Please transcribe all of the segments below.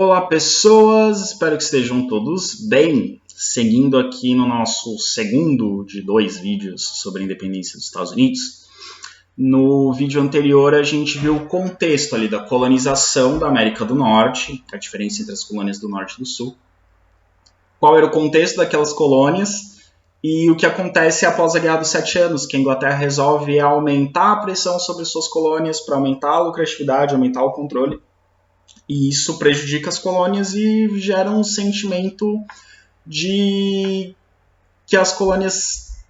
Olá pessoas, espero que estejam todos bem. Seguindo aqui no nosso segundo de 2 vídeos sobre a independência dos Estados Unidos. No vídeo anterior a gente viu o contexto ali da colonização da América do Norte, a diferença entre as colônias do Norte e do Sul. Qual era o contexto daquelas colônias e o que acontece após a Guerra dos 7 Anos, que a Inglaterra resolve aumentar a pressão sobre suas colônias para aumentar a lucratividade, aumentar o controle. E isso prejudica as colônias e gera um sentimento de que as colônias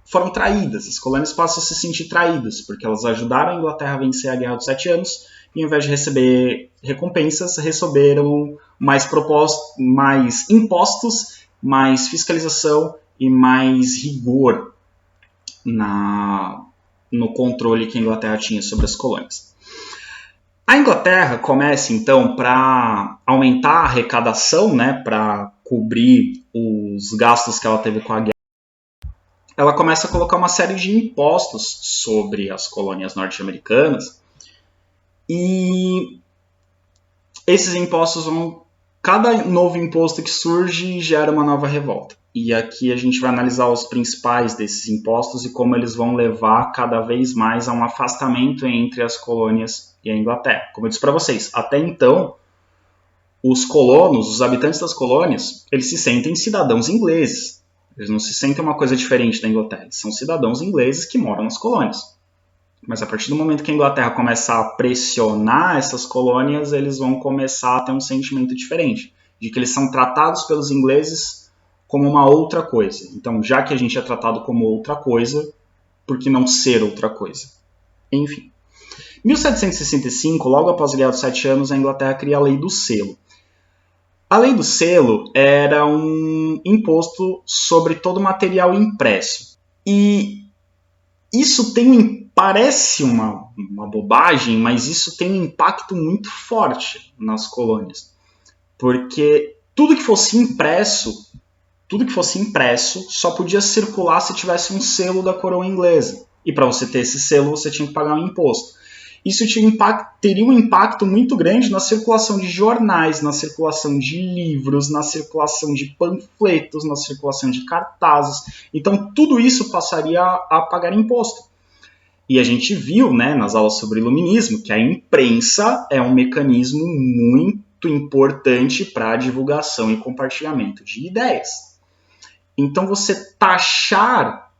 foram traídas. As colônias passam a se sentir traídas, porque elas ajudaram a Inglaterra a vencer a Guerra dos 7 Anos, e ao invés de receber recompensas, receberam mais impostos, mais fiscalização e mais rigor no controle que a Inglaterra tinha sobre as colônias. A Inglaterra começa, então, para aumentar a arrecadação, para cobrir os gastos que ela teve com a guerra, ela começa a colocar uma série de impostos sobre as colônias norte-americanas. E esses impostos cada novo imposto que surge gera uma nova revolta. E aqui a gente vai analisar os principais desses impostos e como eles vão levar cada vez mais a um afastamento entre as colônias e a Inglaterra. Como eu disse para vocês, até então, os colonos, os habitantes das colônias, eles se sentem cidadãos ingleses. Eles não se sentem uma coisa diferente da Inglaterra. Eles são cidadãos ingleses que moram nas colônias. Mas a partir do momento que a Inglaterra começar a pressionar essas colônias, eles vão começar a ter um sentimento diferente, de que eles são tratados pelos ingleses como uma outra coisa. Então, já que a gente é tratado como outra coisa, por que não ser outra coisa? Enfim. Em 1765, logo após a Guerra dos 7 Anos, a Inglaterra cria a Lei do Selo. A Lei do Selo era um imposto sobre todo material impresso. E isso parece uma bobagem, mas isso tem um impacto muito forte nas colônias. Porque tudo que fosse impresso só podia circular se tivesse um selo da coroa inglesa. E para você ter esse selo, você tinha que pagar um imposto. Isso teria um impacto muito grande na circulação de jornais, na circulação de livros, na circulação de panfletos, na circulação de cartazes. Então, tudo isso passaria a pagar imposto. E a gente viu, nas aulas sobre iluminismo, que a imprensa é um mecanismo muito importante para a divulgação e compartilhamento de ideias. Então, você taxar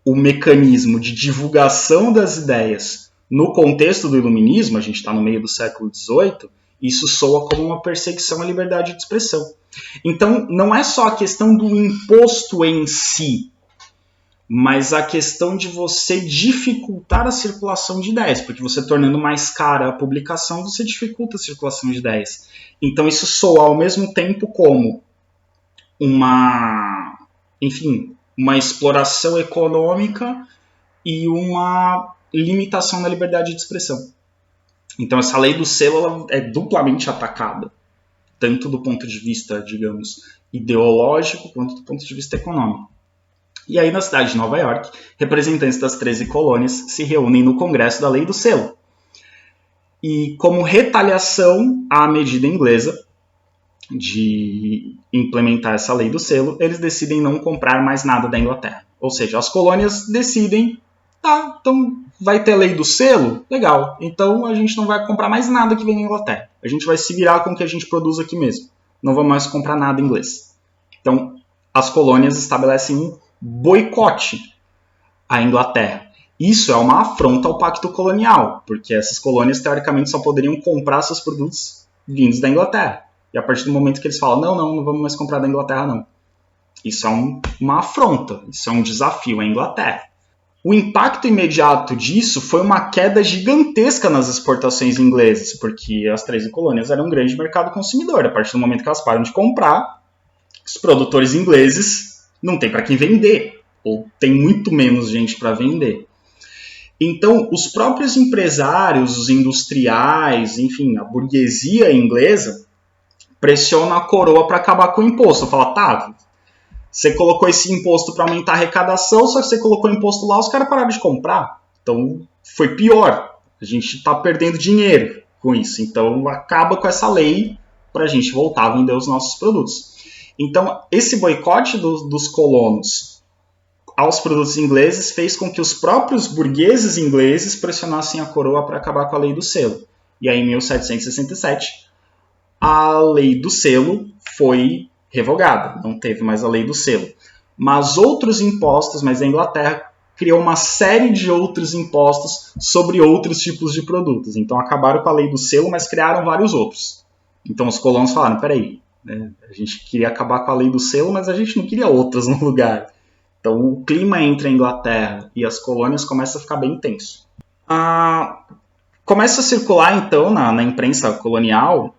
o mecanismo de divulgação das ideias no contexto do iluminismo, a gente está no meio do século XVIII, isso soa como uma perseguição à liberdade de expressão. Então, não é só a questão do imposto em si, mas a questão de você dificultar a circulação de ideias, porque você tornando mais cara a publicação, você dificulta a circulação de ideias. Então, isso soa ao mesmo tempo como uma exploração econômica e uma limitação na liberdade de expressão. Então, essa lei do selo ela é duplamente atacada, tanto do ponto de vista, digamos, ideológico, quanto do ponto de vista econômico. E aí, na cidade de Nova York, representantes das 13 colônias se reúnem no Congresso da Lei do Selo. E, como retaliação à medida inglesa de implementar essa lei do selo, eles decidem não comprar mais nada da Inglaterra. Ou seja, as colônias decidem, então vai ter lei do selo? Legal. Então a gente não vai comprar mais nada que vem da Inglaterra. A gente vai se virar com o que a gente produz aqui mesmo. Não vamos mais comprar nada inglês. Então as colônias estabelecem um boicote à Inglaterra. Isso é uma afronta ao pacto colonial, porque essas colônias teoricamente só poderiam comprar seus produtos vindos da Inglaterra. E a partir do momento que eles falam, não vamos mais comprar da Inglaterra, não. Isso é uma afronta, isso é um desafio à Inglaterra. O impacto imediato disso foi uma queda gigantesca nas exportações inglesas, porque as 13 colônias eram um grande mercado consumidor. A partir do momento que elas param de comprar, os produtores ingleses não têm para quem vender, ou tem muito menos gente para vender. Então, os próprios empresários, os industriais, enfim, a burguesia inglesa, pressiona a coroa para acabar com o imposto. Fala, você colocou esse imposto para aumentar a arrecadação, só que você colocou o imposto lá, os caras pararam de comprar. Então, foi pior. A gente está perdendo dinheiro com isso. Então, acaba com essa lei para a gente voltar a vender os nossos produtos. Então, esse boicote dos colonos aos produtos ingleses fez com que os próprios burgueses ingleses pressionassem a coroa para acabar com a lei do selo. E aí, em 1767, a lei do selo foi revogada, não teve mais a lei do selo. Mas outros impostos, mas a Inglaterra criou uma série de outros impostos sobre outros tipos de produtos. Então acabaram com a lei do selo, mas criaram vários outros. Então os colonos falaram, peraí, né, a gente queria acabar com a lei do selo, mas a gente não queria outras no lugar. Então o clima entre a Inglaterra e as colônias começa a ficar bem tenso. Começa a circular então na imprensa colonial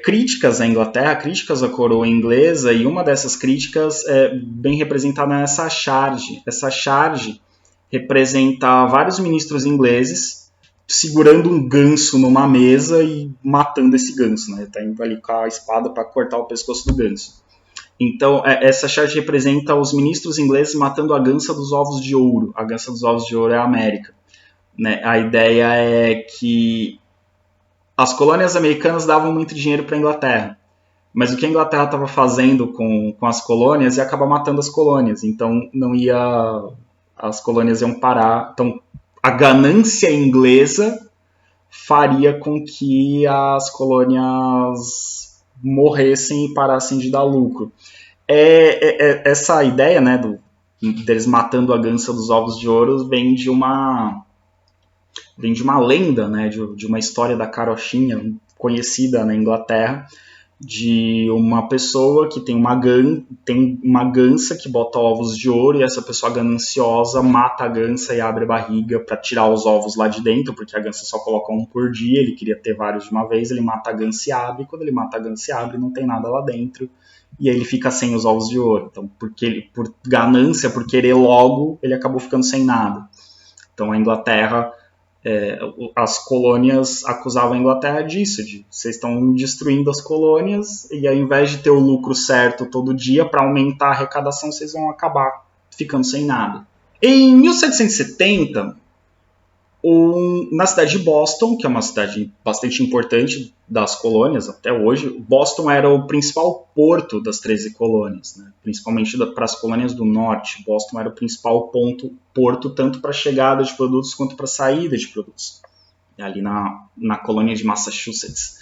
críticas à Inglaterra, críticas à coroa inglesa, e uma dessas críticas é bem representada nessa charge. Essa charge representa vários ministros ingleses segurando um ganso numa mesa e matando esse ganso, né? Tá indo ali com a espada para cortar o pescoço do ganso. Então, essa charge representa os ministros ingleses matando a gansa dos ovos de ouro. A gansa dos ovos de ouro é a América, né? A ideia é que as colônias americanas davam muito dinheiro para a Inglaterra, mas o que a Inglaterra estava fazendo com as colônias ia acabar matando as colônias, então as colônias iam parar. Então a ganância inglesa faria com que as colônias morressem e parassem de dar lucro. Essa ideia, né, deles matando a gansa dos ovos de ouro vem de uma lenda, né, de uma história da carochinha conhecida na Inglaterra, de uma pessoa que tem uma gansa que bota ovos de ouro, e essa pessoa gananciosa mata a gansa e abre a barriga para tirar os ovos lá de dentro, porque a gansa só coloca um por dia, ele queria ter vários de uma vez, ele mata a gansa e abre, e quando ele mata a gansa e abre, não tem nada lá dentro, e aí ele fica sem os ovos de ouro. Então, por ganância, por querer logo, ele acabou ficando sem nada. Então a Inglaterra, as colônias acusavam a Inglaterra disso, de vocês estão destruindo as colônias e ao invés de ter o lucro certo todo dia para aumentar a arrecadação, vocês vão acabar ficando sem nada. Em 1770, na cidade de Boston, que é uma cidade bastante importante das colônias até hoje, Boston era o principal porto das 13 colônias, né? Principalmente para as colônias do norte. Boston era o principal porto tanto para a chegada de produtos quanto para a saída de produtos, ali na colônia de Massachusetts.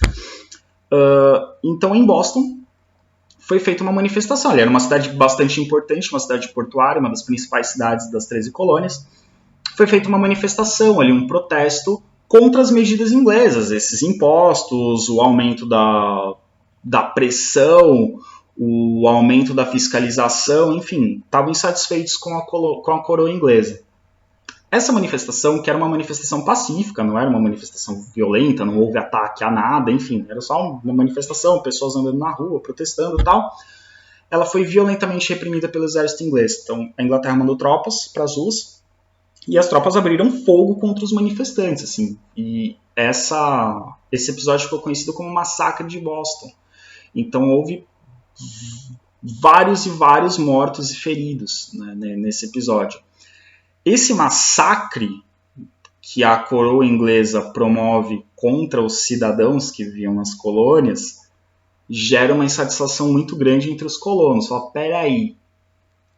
Então, em Boston, foi feita uma manifestação. Era uma cidade bastante importante, uma cidade portuária, uma das principais cidades das 13 colônias. Foi feita uma manifestação, ali, um protesto contra as medidas inglesas, esses impostos, o aumento da pressão, o aumento da fiscalização, enfim, estavam insatisfeitos com a coroa inglesa. Essa manifestação, que era uma manifestação pacífica, não era uma manifestação violenta, não houve ataque a nada, enfim, era só uma manifestação, pessoas andando na rua, protestando e tal, ela foi violentamente reprimida pelo exército inglês. Então, a Inglaterra mandou tropas para as ruas, e as tropas abriram fogo contra os manifestantes, assim. E esse episódio ficou conhecido como Massacre de Boston. Então houve vários e vários mortos e feridos, né, nesse episódio. Esse massacre que a coroa inglesa promove contra os cidadãos que viviam nas colônias gera uma insatisfação muito grande entre os colonos. Fala, peraí,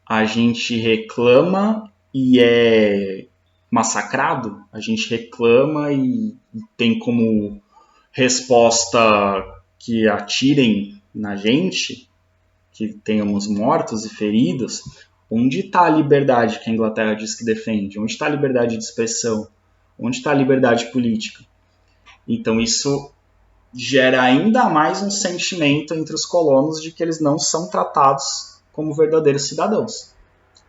a gente reclama e é massacrado, a gente reclama e tem como resposta que atirem na gente, que tenhamos mortos e feridos. Onde está a liberdade que a Inglaterra diz que defende? Onde está a liberdade de expressão? Onde está a liberdade política? Então isso gera ainda mais um sentimento entre os colonos de que eles não são tratados como verdadeiros cidadãos.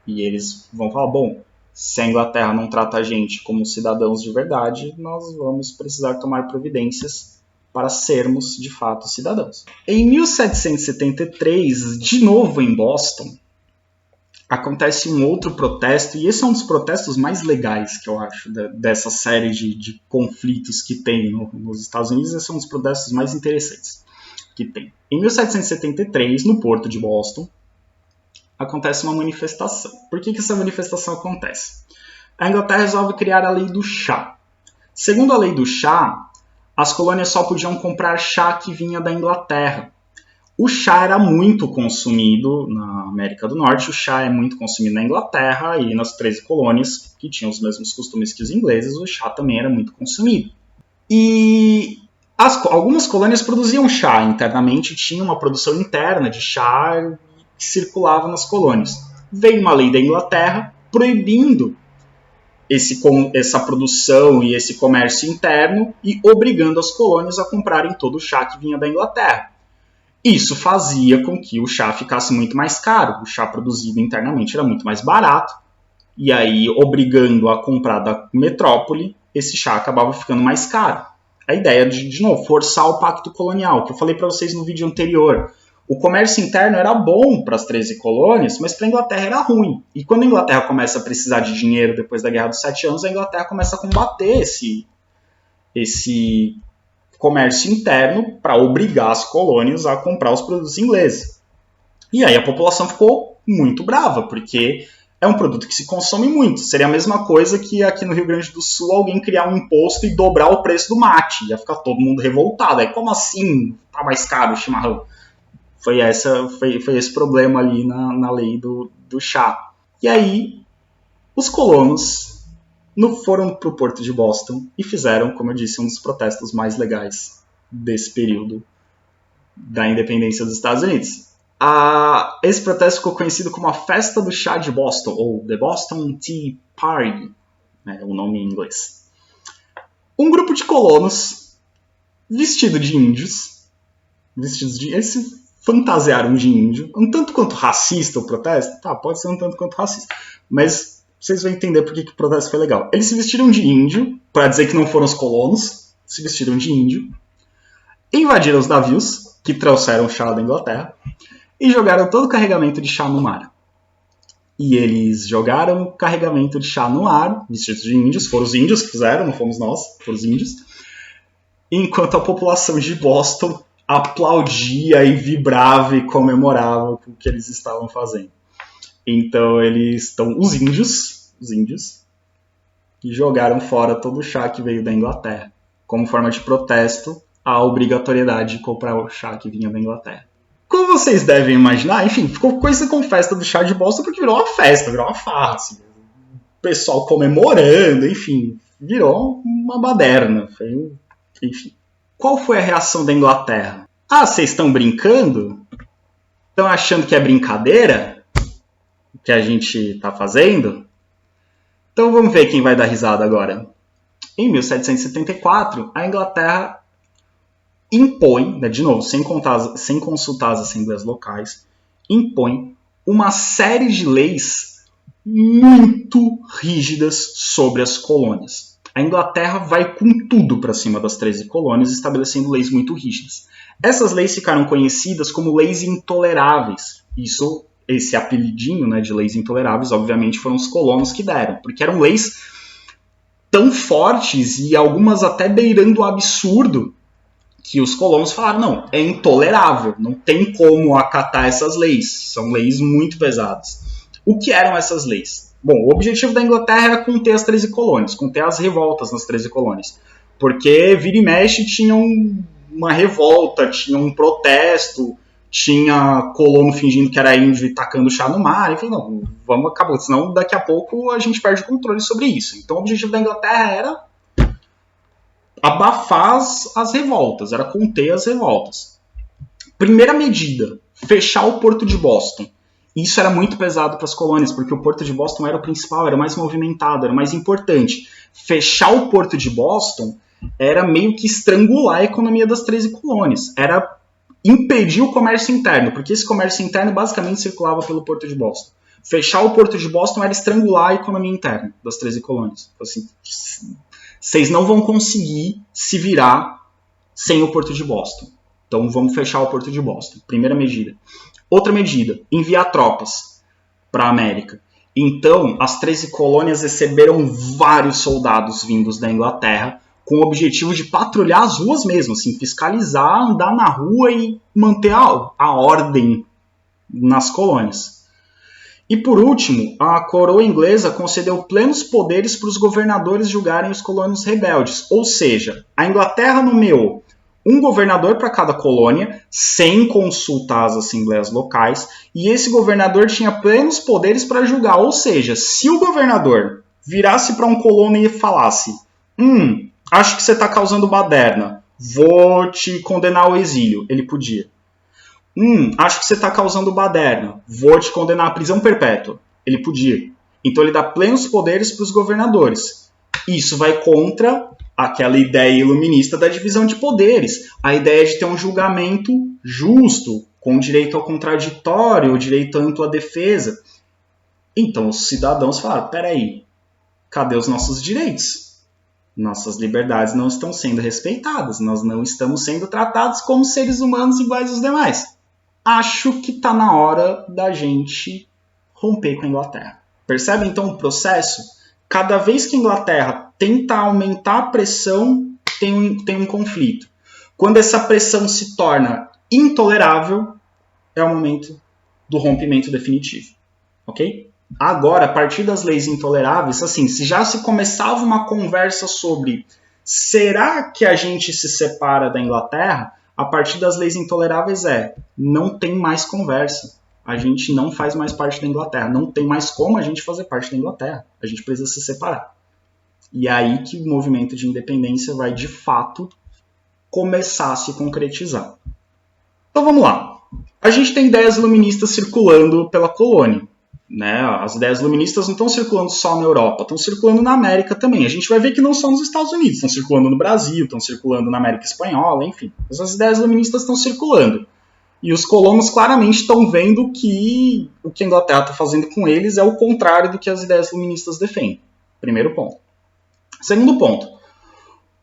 E eles vão falar, bom, se a Inglaterra não trata a gente como cidadãos de verdade, nós vamos precisar tomar providências para sermos, de fato, cidadãos. Em 1773, de novo em Boston, acontece um outro protesto, e esse é um dos protestos mais legais que eu acho dessa série de conflitos que tem nos Estados Unidos. Esse é um dos protestos mais interessantes que tem. Em 1773, no porto de Boston, acontece uma manifestação. Por que essa manifestação acontece? A Inglaterra resolve criar a lei do chá. Segundo a lei do chá, as colônias só podiam comprar chá que vinha da Inglaterra. O chá era muito consumido na América do Norte, o chá é muito consumido na Inglaterra e nas 13 colônias, que tinham os mesmos costumes que os ingleses, o chá também era muito consumido. E algumas colônias produziam chá internamente, tinha uma produção interna de chá que circulava nas colônias. Veio uma lei da Inglaterra proibindo essa produção e esse comércio interno e obrigando as colônias a comprarem todo o chá que vinha da Inglaterra. Isso fazia com que o chá ficasse muito mais caro. O chá produzido internamente era muito mais barato. E aí, obrigando a comprar da metrópole, esse chá acabava ficando mais caro. A ideia de novo, forçar o pacto colonial, que eu falei para vocês no vídeo anterior. O comércio interno era bom para as 13 colônias, mas para a Inglaterra era ruim. E quando a Inglaterra começa a precisar de dinheiro depois da Guerra dos 7 Anos, a Inglaterra começa a combater esse comércio interno para obrigar as colônias a comprar os produtos ingleses. E aí a população ficou muito brava, porque é um produto que se consome muito. Seria a mesma coisa que aqui no Rio Grande do Sul alguém criar um imposto e dobrar o preço do mate. Ia ficar todo mundo revoltado. Aí como assim tá mais caro o chimarrão? Foi esse problema ali na lei do chá. E aí os colonos foram para o Porto de Boston e fizeram, como eu disse, um dos protestos mais legais desse período da independência dos Estados Unidos. Esse protesto ficou conhecido como a Festa do Chá de Boston, ou The Boston Tea Party, é o nome em inglês. Um grupo de colonos vestido de índios, eles se fantasiaram de índio, um tanto quanto racista o protesto, pode ser um tanto quanto racista, mas vocês vão entender por que o protesto foi legal. Eles se vestiram de índio, para dizer que não foram os colonos, se vestiram de índio, invadiram os navios, que trouxeram chá da Inglaterra, e jogaram todo o carregamento de chá no mar. E eles jogaram o carregamento de chá no ar, vestidos de índios, foram os índios que fizeram, não fomos nós, foram os índios, enquanto a população de Boston aplaudia e vibrava e comemorava o que eles estavam fazendo. Então os índios, que jogaram fora todo o chá que veio da Inglaterra, como forma de protesto à obrigatoriedade de comprar o chá que vinha da Inglaterra. Como vocês devem imaginar, enfim, ficou coisa com festa do chá de Boston porque virou uma festa, virou uma farra, assim, o pessoal comemorando, enfim, virou uma baderna, enfim. Qual foi a reação da Inglaterra? Vocês estão brincando? Estão achando que é brincadeira? Que a gente está fazendo? Então vamos ver quem vai dar risada agora. Em 1774, a Inglaterra impõe, de novo, sem consultar as assembleias locais, impõe uma série de leis muito rígidas sobre as colônias. A Inglaterra vai com tudo para cima das 13 colônias, estabelecendo leis muito rígidas. Essas leis ficaram conhecidas como leis intoleráveis. Esse apelidinho, de leis intoleráveis, obviamente, foram os colonos que deram, porque eram leis tão fortes e algumas até beirando o absurdo que os colonos falaram, não, é intolerável, não tem como acatar essas leis, são leis muito pesadas. O que eram essas leis? Bom, o objetivo da Inglaterra era conter as 13 colônias, conter as revoltas nas 13 colônias, porque vira e mexe tinha uma revolta, tinha um protesto, tinha colono fingindo que era índio e tacando chá no mar, enfim, não, vamos acabar, senão daqui a pouco a gente perde o controle sobre isso. Então o objetivo da Inglaterra era abafar as revoltas, era conter as revoltas. Primeira medida, fechar o Porto de Boston. Isso era muito pesado para as colônias, porque o Porto de Boston era o principal, era o mais movimentado, era o mais importante. Fechar o Porto de Boston era meio que estrangular a economia das 13 colônias, era impedir o comércio interno, porque esse comércio interno basicamente circulava pelo Porto de Boston. Fechar o Porto de Boston era estrangular a economia interna das 13 colônias. Assim, vocês não vão conseguir se virar sem o Porto de Boston. Então vamos fechar o Porto de Boston. Primeira medida. Outra medida, enviar tropas para a América. Então, as 13 colônias receberam vários soldados vindos da Inglaterra com o objetivo de patrulhar as ruas mesmo, assim, fiscalizar, andar na rua e manter a ordem nas colônias. E por último, a coroa inglesa concedeu plenos poderes para os governadores julgarem os colonos rebeldes. Ou seja, a Inglaterra nomeou um governador para cada colônia, sem consultar as assembleias locais, e esse governador tinha plenos poderes para julgar. Ou seja, se o governador virasse para um colono e falasse: acho que você está causando baderna, vou te condenar ao exílio, ele podia. Acho que você está causando baderna, vou te condenar à prisão perpétua, ele podia. Então ele dá plenos poderes para os governadores. Isso vai contra aquela ideia iluminista da divisão de poderes, a ideia de ter um julgamento justo, com direito ao contraditório, direito amplo à defesa. Então os cidadãos falaram: peraí, cadê os nossos direitos? Nossas liberdades não estão sendo respeitadas, nós não estamos sendo tratados como seres humanos iguais aos demais. Acho que está na hora da gente romper com a Inglaterra. Percebe então o processo? Cada vez que a Inglaterra tenta aumentar a pressão, tem um conflito. Quando essa pressão se torna intolerável, é o momento do rompimento definitivo. Ok? Agora, a partir das leis intoleráveis, assim, se já se começava uma conversa sobre será que a gente se separa da Inglaterra, a partir das leis intoleráveis não tem mais conversa. A gente não faz mais parte da Inglaterra. Não tem mais como a gente fazer parte da Inglaterra. A gente precisa se separar. E é aí que o movimento de independência vai, de fato, começar a se concretizar. Então vamos lá. A gente tem ideias iluministas circulando pela colônia. Né? As ideias iluministas não estão circulando só na Europa, estão circulando na América também. A gente vai ver que não só nos Estados Unidos, estão circulando no Brasil, estão circulando na América Espanhola, enfim. Essas ideias iluministas estão circulando. E os colonos claramente estão vendo que o que a Inglaterra está fazendo com eles é o contrário do que as ideias iluministas defendem. Primeiro ponto. Segundo ponto.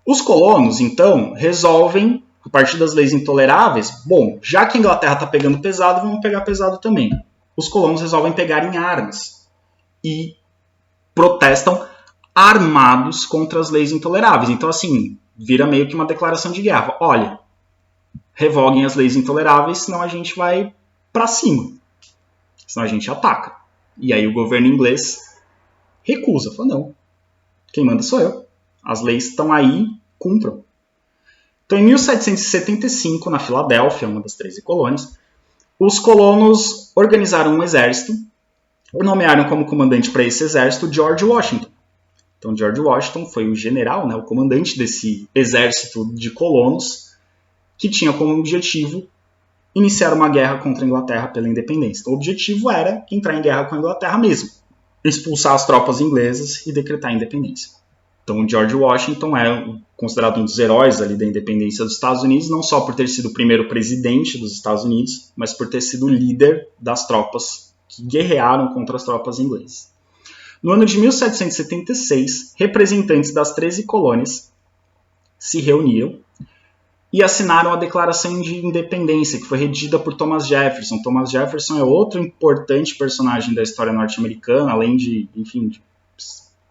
Os colonos, então, resolvem, a partir das leis intoleráveis, bom, já que a Inglaterra está pegando pesado, vamos pegar pesado também. Os colonos resolvem pegar em armas e protestam armados contra as leis intoleráveis. Então, assim, vira meio que uma declaração de guerra. Olha, revoguem as leis intoleráveis, senão a gente vai para cima. Senão a gente ataca. E aí o governo inglês recusa. Fala: não, quem manda sou eu. As leis estão aí, cumpram. Então, em 1775, na Filadélfia, uma das 13 colônias, os colonos organizaram um exército e nomearam como comandante para esse exército George Washington. Então, George Washington foi o general, né, o comandante desse exército de colonos que tinha como objetivo iniciar uma guerra contra a Inglaterra pela independência. Então, o objetivo era entrar em guerra com a Inglaterra mesmo, expulsar as tropas inglesas e decretar a independência. Então, George Washington é considerado um dos heróis ali da independência dos Estados Unidos, não só por ter sido o primeiro presidente dos Estados Unidos, mas por ter sido o líder das tropas que guerrearam contra as tropas inglesas. No ano de 1776, representantes das 13 colônias se reuniram e assinaram a Declaração de Independência, que foi redigida por Thomas Jefferson. Thomas Jefferson é outro importante personagem da história norte-americana, além de, enfim,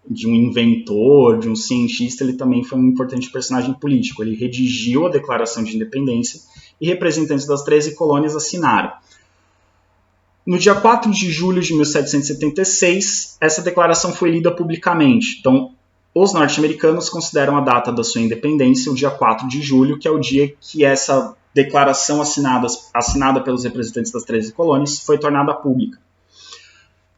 de um inventor, de um cientista, ele também foi um importante personagem político. Ele redigiu a Declaração de Independência e representantes das 13 colônias assinaram. No dia 4 de julho de 1776, essa declaração foi lida publicamente. Então, os norte-americanos consideram a data da sua independência o dia 4 de julho, que é o dia que essa declaração assinada pelos representantes das 13 colônias foi tornada pública.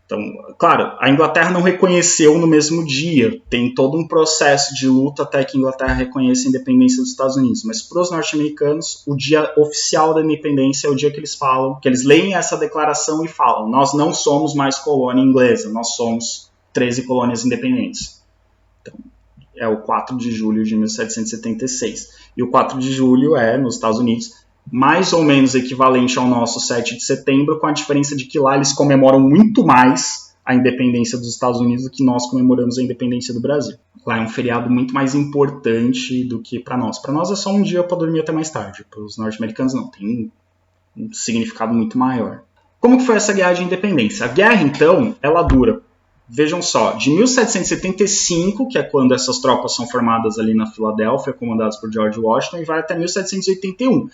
Então, claro, a Inglaterra não reconheceu no mesmo dia, tem todo um processo de luta até que a Inglaterra reconheça a independência dos Estados Unidos, mas para os norte-americanos, o dia oficial da independência é o dia que eles falam, que eles leem essa declaração e falam: nós não somos mais colônia inglesa, nós somos 13 colônias independentes. Então, é o 4 de julho de 1776. E o 4 de julho é, nos Estados Unidos, mais ou menos equivalente ao nosso 7 de setembro, com a diferença de que lá eles comemoram muito mais a independência dos Estados Unidos do que nós comemoramos a independência do Brasil. Lá é um feriado muito mais importante do que para nós. Para nós é só um dia para dormir até mais tarde. Para os norte-americanos não, tem um significado muito maior. Como que foi essa guerra de independência? A guerra, então, ela dura, vejam só, de 1775, que é quando essas tropas são formadas ali na Filadélfia, comandadas por George Washington, e vai até 1781.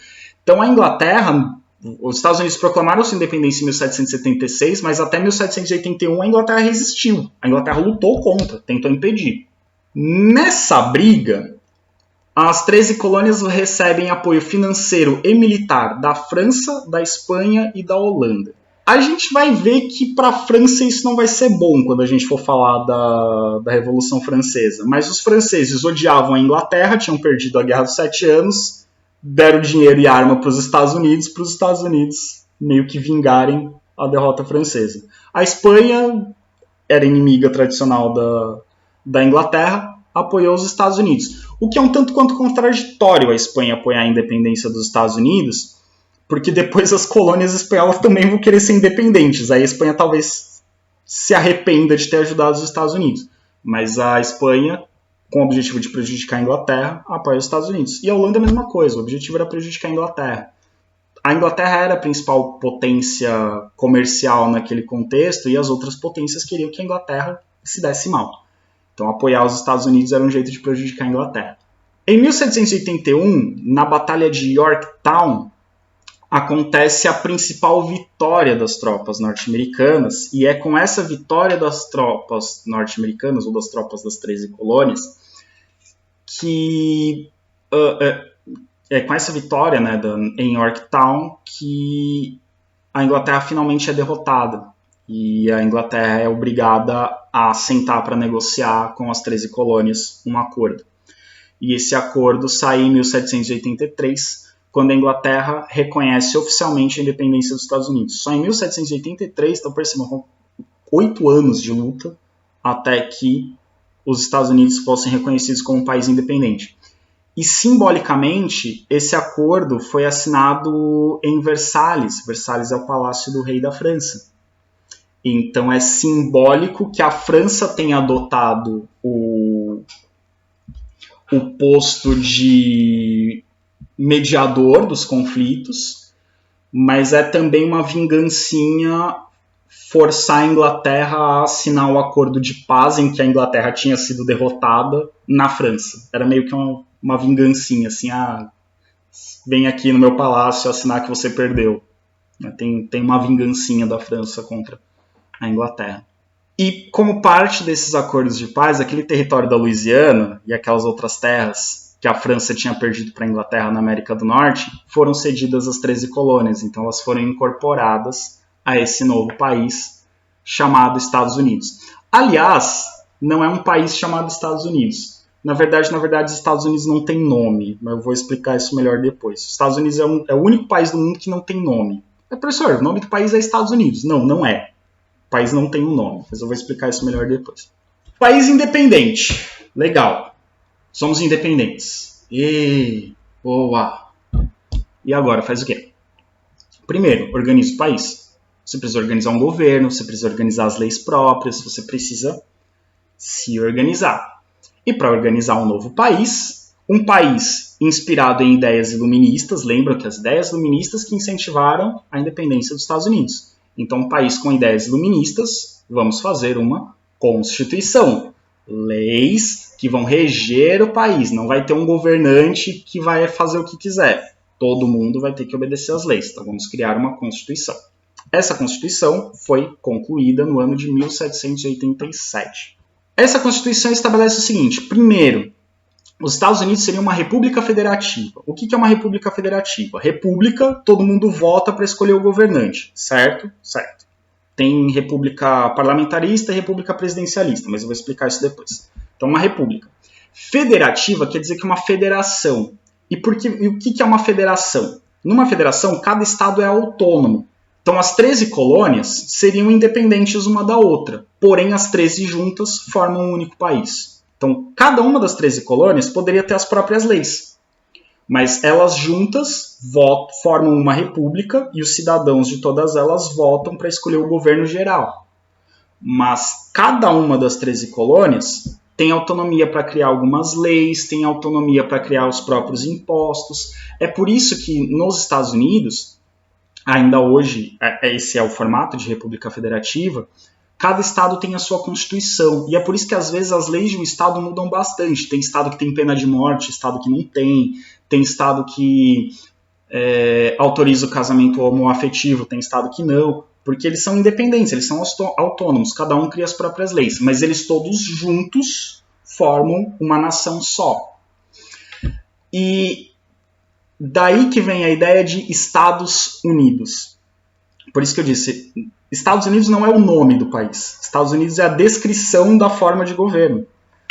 Então a Inglaterra Os Estados Unidos proclamaram sua independência em 1776, mas até 1781 a Inglaterra resistiu. A Inglaterra lutou contra, tentou impedir. Nessa briga, as 13 colônias recebem apoio financeiro e militar da França, da Espanha e da Holanda. A gente vai ver que para a França isso não vai ser bom quando a gente for falar da Revolução Francesa. Mas os franceses odiavam a Inglaterra, tinham perdido a Guerra dos 7 Anos, deram dinheiro e arma para os Estados Unidos meio que vingarem a derrota francesa. A Espanha era inimiga tradicional da Inglaterra, apoiou os Estados Unidos. O que é um tanto quanto contraditório a Espanha apoiar a independência dos Estados Unidos, porque depois as colônias espanholas também vão querer ser independentes. Aí a Espanha talvez se arrependa de ter ajudado os Estados Unidos. Mas a Espanha, com o objetivo de prejudicar a Inglaterra, apoia os Estados Unidos. E a Holanda é a mesma coisa, o objetivo era prejudicar a Inglaterra. A Inglaterra era a principal potência comercial naquele contexto e as outras potências queriam que a Inglaterra se desse mal. Então apoiar os Estados Unidos era um jeito de prejudicar a Inglaterra. Em 1781, na Batalha de Yorktown, acontece a principal vitória das tropas norte-americanas, e é com essa vitória das tropas norte-americanas, ou das tropas das 13 colônias, que é com essa vitória, né, em Yorktown, que a Inglaterra finalmente é derrotada, e a Inglaterra é obrigada a sentar para negociar com as 13 colônias um acordo. E esse acordo sai em 1783, quando a Inglaterra reconhece oficialmente a independência dos Estados Unidos. Só em 1783, então percebam, 8 anos de luta até que os Estados Unidos fossem reconhecidos como um país independente. E, simbolicamente, esse acordo foi assinado em Versalhes. Versalhes é o palácio do rei da França. Então, é simbólico que a França tenha adotado o posto de mediador dos conflitos, mas é também uma vingancinha forçar a Inglaterra a assinar o acordo de paz em que a Inglaterra tinha sido derrotada na França. Era meio que uma vingancinha, assim, vem aqui no meu palácio assinar que você perdeu. Tem uma vingancinha da França contra a Inglaterra. E como parte desses acordos de paz, aquele território da Louisiana e aquelas outras terras que a França tinha perdido para a Inglaterra na América do Norte, foram cedidas às 13 colônias. Então elas foram incorporadas a esse novo país chamado Estados Unidos. Aliás, não é um país chamado Estados Unidos. Na verdade, os Estados Unidos não tem nome, mas eu vou explicar isso melhor depois. Os Estados Unidos é o único país do mundo que não tem nome. Professor, o nome do país é Estados Unidos. Não é. O país não tem um nome, mas eu vou explicar isso melhor depois. País independente. Legal. Somos independentes. Boa. E agora, faz o quê? Primeiro, organiza o país. Você precisa organizar um governo, você precisa organizar as leis próprias, você precisa se organizar. E para organizar um novo país, um país inspirado em ideias iluministas, lembra que as ideias iluministas que incentivaram a independência dos Estados Unidos. Então, um país com ideias iluministas, vamos fazer uma Constituição. Leis que vão reger o país. Não vai ter um governante que vai fazer o que quiser. Todo mundo vai ter que obedecer às leis. Então vamos criar uma Constituição. Essa Constituição foi concluída no ano de 1787. Essa Constituição estabelece o seguinte. Primeiro, os Estados Unidos seriam uma república federativa. O que é uma república federativa? República, todo mundo vota para escolher o governante. Certo? Certo. Tem república parlamentarista e república presidencialista, mas eu vou explicar isso depois. Então, uma república. Federativa quer dizer que é uma federação. E o que é uma federação? Numa federação, cada estado é autônomo. Então, as 13 colônias seriam independentes uma da outra, porém as 13 juntas formam um único país. Então, cada uma das 13 colônias poderia ter as próprias leis, mas elas juntas formam uma república e os cidadãos de todas elas votam para escolher o governo geral. Mas cada uma das 13 colônias tem autonomia para criar algumas leis, tem autonomia para criar os próprios impostos. É por isso que nos Estados Unidos, ainda hoje, esse é o formato de república federativa, cada estado tem a sua constituição. E é por isso que às vezes as leis de um estado mudam bastante. Tem estado que tem pena de morte, estado que não tem. Tem estado que autoriza o casamento homoafetivo, tem estado que não, porque eles são independentes, eles são autônomos, cada um cria as próprias leis, mas eles todos juntos formam uma nação só. E daí que vem a ideia de Estados Unidos. Por isso que eu disse, Estados Unidos não é o nome do país. Estados Unidos é a descrição da forma de governo.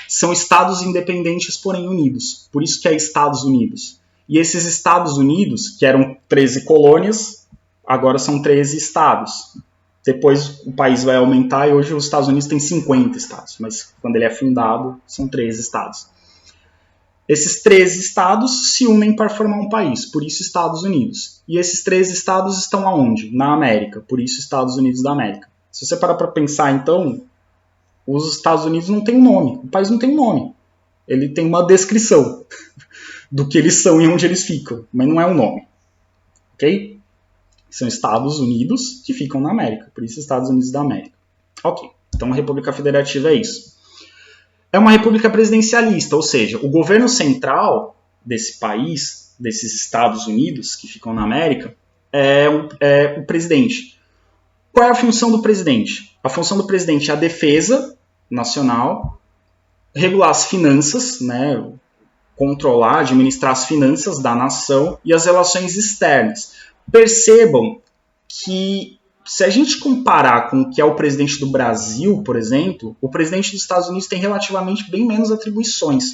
São estados independentes, porém unidos. Por isso que é Estados Unidos. E esses Estados Unidos, que eram 13 colônias, agora são 13 estados. Depois o país vai aumentar e hoje os Estados Unidos têm 50 estados. Mas quando ele é fundado, são 13 estados. Esses 13 estados se unem para formar um país, por isso Estados Unidos. E esses 13 estados estão aonde? Na América, por isso Estados Unidos da América. Se você parar para pensar, então, os Estados Unidos não tem um nome, o país não tem um nome. Ele tem uma descrição do que eles são e onde eles ficam, mas não é um nome. Ok? São Estados Unidos que ficam na América, por isso Estados Unidos da América. Ok, então a República Federativa é isso. É uma república presidencialista, ou seja, o governo central desse país, desses Estados Unidos que ficam na América, é o presidente. Qual é a função do presidente? A função do presidente é a defesa nacional, regular as finanças, né, controlar, administrar as finanças da nação e as relações externas. Percebam que se a gente comparar com o que é o presidente do Brasil, por exemplo, o presidente dos Estados Unidos tem relativamente bem menos atribuições.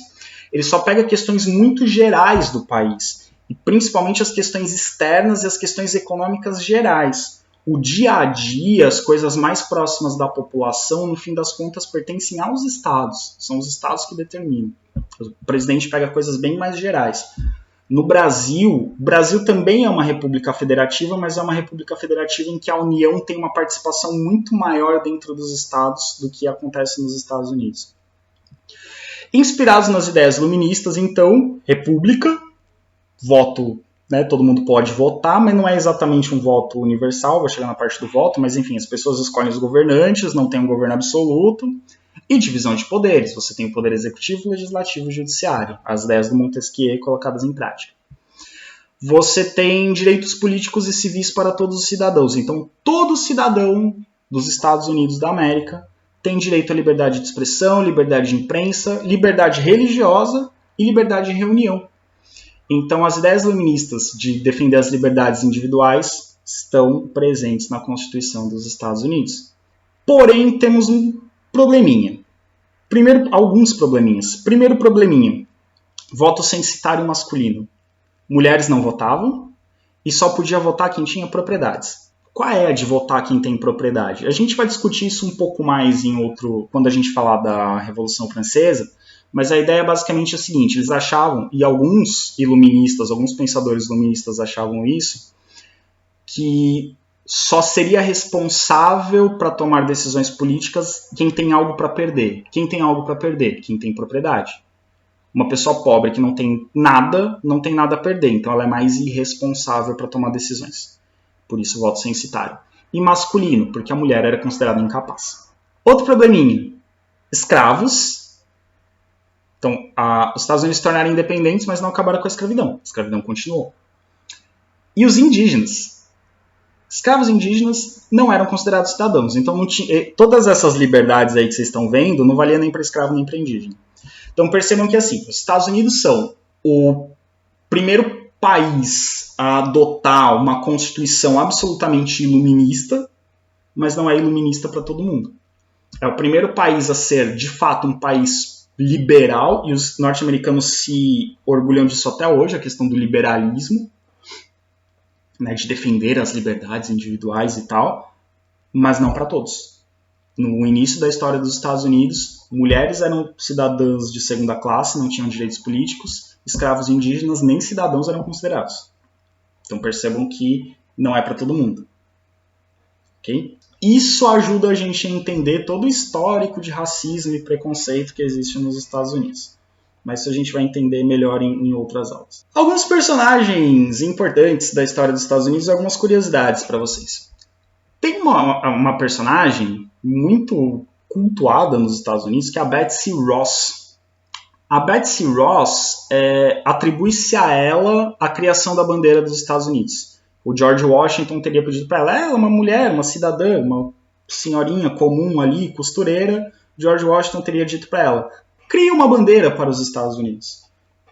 Ele só pega questões muito gerais do país, e principalmente as questões externas e as questões econômicas gerais. O dia a dia, as coisas mais próximas da população, no fim das contas, pertencem aos estados. São os estados que determinam. O presidente pega coisas bem mais gerais. No Brasil, o Brasil também é uma república federativa, mas é uma república federativa em que a União tem uma participação muito maior dentro dos estados do que acontece nos Estados Unidos. Inspirados nas ideias iluministas, então, república, voto, né, todo mundo pode votar, mas não é exatamente um voto universal, vou chegar na parte do voto, mas enfim, as pessoas escolhem os governantes, não tem um governo absoluto, e divisão de poderes. Você tem o poder executivo, legislativo e judiciário. As ideias do Montesquieu colocadas em prática. Você tem direitos políticos e civis para todos os cidadãos. Então, todo cidadão dos Estados Unidos da América tem direito à liberdade de expressão, liberdade de imprensa, liberdade religiosa e liberdade de reunião. Então, as ideias iluministas de defender as liberdades individuais estão presentes na Constituição dos Estados Unidos. Porém, temos um probleminha. Alguns probleminhas. Primeiro probleminha, voto censitário masculino. Mulheres não votavam e só podia votar quem tinha propriedades. Qual é a de votar quem tem propriedade? A gente vai discutir isso um pouco mais quando a gente falar da Revolução Francesa, mas a ideia basicamente é a seguinte, eles achavam, e alguns iluministas, alguns pensadores iluministas achavam isso, que só seria responsável para tomar decisões políticas quem tem algo para perder. Quem tem algo para perder? Quem tem propriedade. Uma pessoa pobre que não tem nada a perder, então ela é mais irresponsável para tomar decisões. Por isso o voto censitário. E masculino, porque a mulher era considerada incapaz. Outro probleminha, escravos. Então, os Estados Unidos se tornaram independentes, mas não acabaram com a escravidão. A escravidão continuou. E os indígenas. Escravos indígenas não eram considerados cidadãos. Então, todas essas liberdades aí que vocês estão vendo não valia nem para escravo nem para indígena. Então, percebam que assim, os Estados Unidos são o primeiro país a adotar uma constituição absolutamente iluminista, mas não é iluminista para todo mundo. É o primeiro país a ser, de fato, um país liberal, e os norte-americanos se orgulham disso até hoje, a questão do liberalismo, né, de defender as liberdades individuais e tal, mas não para todos. No início da história dos Estados Unidos, mulheres eram cidadãs de segunda classe, não tinham direitos políticos, escravos indígenas nem cidadãos eram considerados. Então percebam que não é para todo mundo. Okay? Isso ajuda a gente a entender todo o histórico de racismo e preconceito que existe nos Estados Unidos. Mas isso a gente vai entender melhor em outras aulas. Alguns personagens importantes da história dos Estados Unidos e algumas curiosidades para vocês. Tem uma personagem muito cultuada nos Estados Unidos, que é a Betsy Ross. A Betsy Ross atribui-se a ela a criação da bandeira dos Estados Unidos. O George Washington teria pedido para ela, ela é uma mulher, uma cidadã, uma senhorinha comum ali, costureira. George Washington teria dito para ela, crie uma bandeira para os Estados Unidos,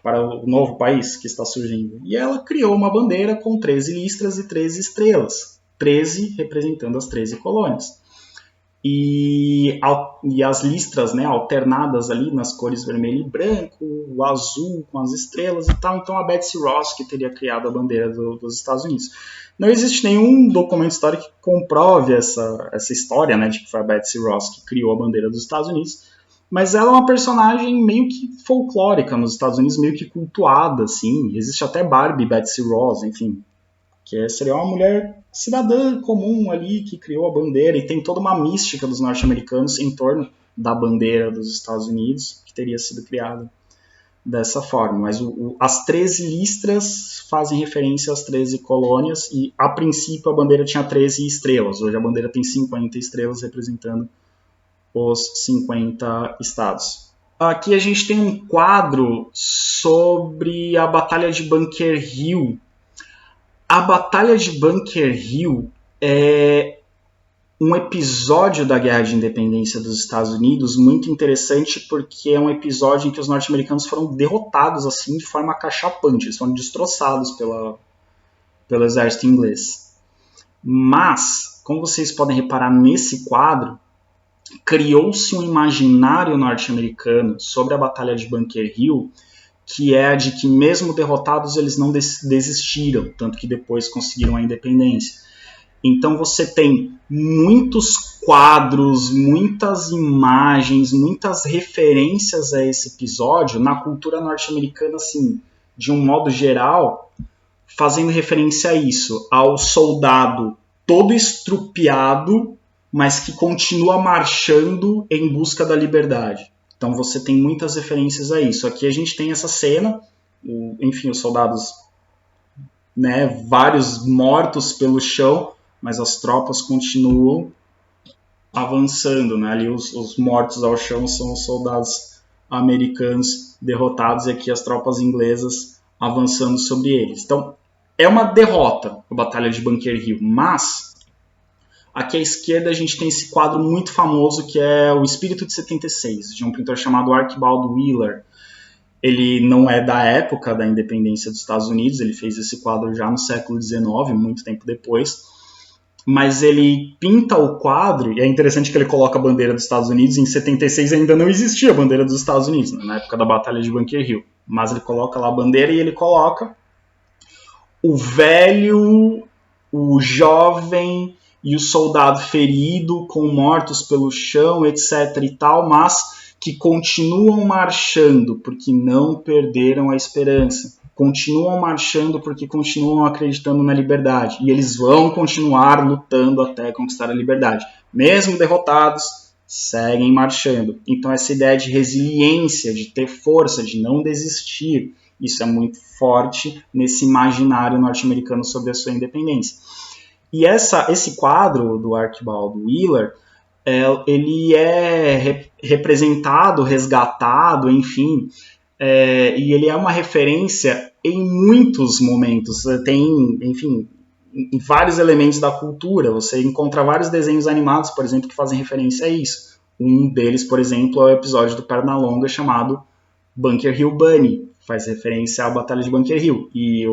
para o novo país que está surgindo. E ela criou uma bandeira com 13 listras e 13 estrelas, 13 representando as 13 colônias. E as listras, né, alternadas ali nas cores vermelho e branco, o azul com as estrelas e tal. Então a Betsy Ross que teria criado a bandeira dos Estados Unidos. Não existe nenhum documento histórico que comprove essa história, né, de que foi a Betsy Ross que criou a bandeira dos Estados Unidos, mas ela é uma personagem meio que folclórica nos Estados Unidos, meio que cultuada, assim. Existe até Barbie Betsy Ross, enfim, que seria uma mulher cidadã comum ali que criou a bandeira, e tem toda uma mística dos norte-americanos em torno da bandeira dos Estados Unidos, que teria sido criada dessa forma. Mas as 13 listras fazem referência às 13 colônias, e a princípio a bandeira tinha 13 estrelas. Hoje a bandeira tem 50 estrelas representando os 50 estados. Aqui a gente tem um quadro sobre a Batalha de Bunker Hill. A Batalha de Bunker Hill é um episódio da Guerra de Independência dos Estados Unidos muito interessante, porque é um episódio em que os norte-americanos foram derrotados assim de forma acachapante, eles foram destroçados pelo exército inglês. Mas, como vocês podem reparar nesse quadro, criou-se um imaginário norte-americano sobre a Batalha de Bunker Hill, que é a de que mesmo derrotados eles não desistiram, tanto que depois conseguiram a independência. Então você tem muitos quadros, muitas imagens, muitas referências a esse episódio na cultura norte-americana, assim, de um modo geral, fazendo referência a isso, ao soldado todo estrupiado, mas que continua marchando em busca da liberdade. Então você tem muitas referências a isso. Aqui a gente tem essa cena, enfim, os soldados, né, vários mortos pelo chão, mas as tropas continuam avançando, né? Ali os mortos ao chão são os soldados americanos derrotados, e aqui as tropas inglesas avançando sobre eles. Então é uma derrota a Batalha de Bunker Hill, mas aqui à esquerda a gente tem esse quadro muito famoso que é O Espírito de 76, de um pintor chamado Archibald Wheeler. Ele não é da época da independência dos Estados Unidos, ele fez esse quadro já no século XIX, muito tempo depois, mas ele pinta o quadro, e é interessante que ele coloca a bandeira dos Estados Unidos. Em 76 ainda não existia a bandeira dos Estados Unidos, na época da Batalha de Bunker Hill, mas ele coloca lá a bandeira e ele coloca o velho, o jovem e o soldado ferido, com mortos pelo chão, etc. e tal, mas que continuam marchando porque não perderam a esperança. Continuam marchando porque continuam acreditando na liberdade. E eles vão continuar lutando até conquistar a liberdade. Mesmo derrotados, seguem marchando. Então essa ideia de resiliência, de ter força, de não desistir, isso é muito forte nesse imaginário norte-americano sobre a sua independência. E esse quadro do Archibald Wheeler, ele é representado, resgatado, enfim, e ele é uma referência em muitos momentos. Tem, enfim, em vários elementos da cultura. Você encontra vários desenhos animados, por exemplo, que fazem referência a isso. Um deles, por exemplo, é o episódio do Pernalonga chamado Bunker Hill Bunny, faz referência à Batalha de Bunker Hill. E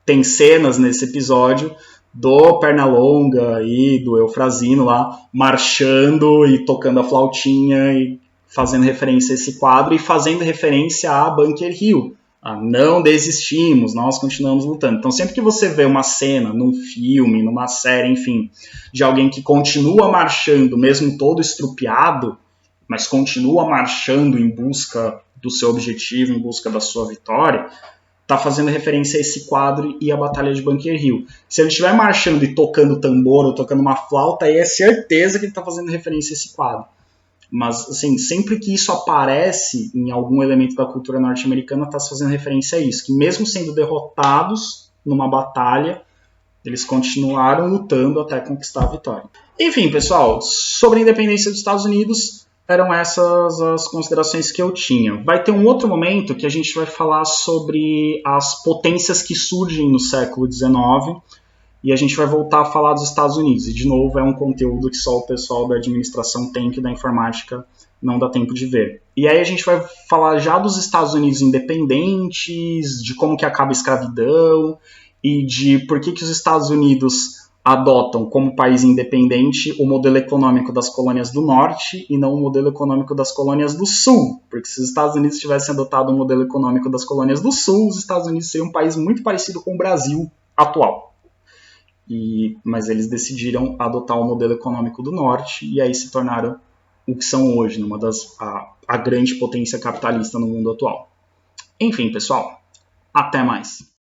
tem cenas nesse episódio do Pernalonga e do Eufrazino lá marchando e tocando a flautinha e fazendo referência a esse quadro e fazendo referência a Bunker Hill. Não desistimos, nós continuamos lutando. Então sempre que você vê uma cena num filme, numa série, enfim, de alguém que continua marchando, mesmo todo estrupiado, mas continua marchando em busca do seu objetivo, em busca da sua vitória, está fazendo referência a esse quadro e a Batalha de Bunker Hill. Se ele estiver marchando e tocando tambor ou tocando uma flauta, aí é certeza que ele está fazendo referência a esse quadro. Mas, assim, sempre que isso aparece em algum elemento da cultura norte-americana, está se fazendo referência a isso, que mesmo sendo derrotados numa batalha, eles continuaram lutando até conquistar a vitória. Enfim, pessoal, sobre a independência dos Estados Unidos, eram essas as considerações que eu tinha. Vai ter um outro momento que a gente vai falar sobre as potências que surgem no século XIX e a gente vai voltar a falar dos Estados Unidos. E, de novo, é um conteúdo que só o pessoal da administração tem, que da informática não dá tempo de ver. E aí a gente vai falar já dos Estados Unidos independentes, de como que acaba a escravidão e de por que os Estados Unidos adotam como país independente o modelo econômico das colônias do norte e não o modelo econômico das colônias do sul. Porque se os Estados Unidos tivessem adotado o modelo econômico das colônias do sul, os Estados Unidos seriam um país muito parecido com o Brasil atual. Mas eles decidiram adotar o modelo econômico do norte e aí se tornaram o que são hoje, a grande potência capitalista no mundo atual. Enfim, pessoal, até mais.